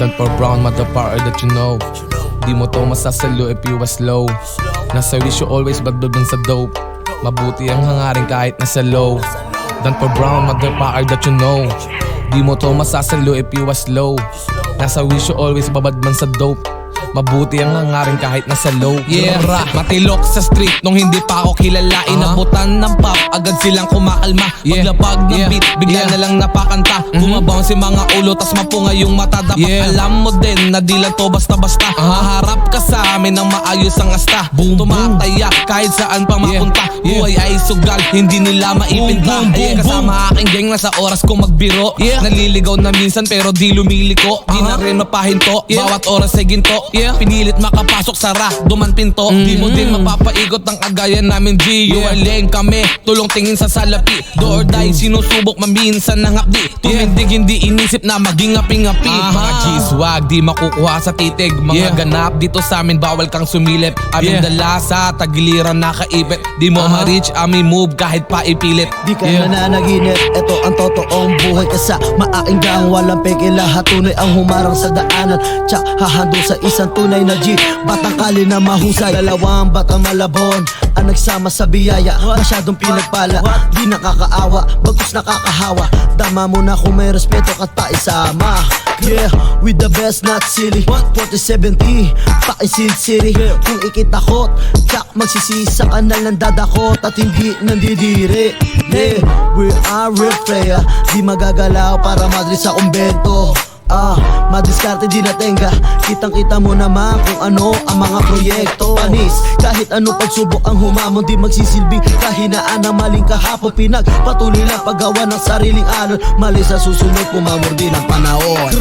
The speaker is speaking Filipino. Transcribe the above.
Done for brown, mother power that you know. Di mo to masasalo if you was slow. Nasa wish you always bad dun sa dope. Mabuti ang hangarin kahit nasa low. Done for brown, mother power that you know. Di mo to masasalo if you was slow. Nasa wish you always babad man sa dope. Mabuti ang hangarin kahit nasa low. Yeah, matilok sa street nung hindi pa ako kilala. Inabutan ng pop, agad silang kumakalma. Paglapag ng beat, bigla na lang napakanta. Bumabounce si mga ulo, tas mapunga yung mata. Dapat alam mo din na di lang to basta-basta. Haharap ka sa amin ng maayos ang asta. Tumataya kahit saan pang mapunta. Buhay ay sugal, hindi nila maipinta. Kasama aking gang, nasa oras kong magbiro. Naliligaw na minsan pero di lumiliko. Di na rin mapahinto, bawat oras ay ginto. Pinilit makapasok sa duman pinto. Di mo din mapapaigot ang kagayan namin G. ULN kami, tulong tingin sa salapi. Do or die, sinusubok maminsan ng hapdi. Tumindig hindi inisip na maging api-ngapi. Mga G-swag, di makukuha sa titig. Mga ganap dito sa amin, bawal kang sumilip. Aming dala sa tagiliran nakaipit. Di mo ma-reach aming move kahit pa ipilit. Di ka nananaginip, eto ang totoong buhay. Kasa maaking gang, walang peke, lahat tunay ang humarang sa daanan. Tsak hahando sa isang tunay na G, batang kali na mahusay. Dalawang batang malabon ang nagsama sa biyaya. Masyadong pinagpala, di nakakaawa, bagkus nakakahawa. Dama mo na kung may respeto ka pa isama. Yeah, with the best, not silly. 4070, pakisid city. Kung ikitakot, tsak magsisisa ka na lang dadakot at hindi nandidiri. Yeah, we are real player, di magagalaw para madri sa kumbento. Madiskarte di natenga. Kitang-kita mo naman kung ano ang mga proyekto. Panis, kahit ano pagsubok ang humamon, di magsisilbi kahinaan ng maling kahapon. Pinagpatuloy lang paggawa ng sariling alon. Mali sa susunod, pumamor din ang panahon.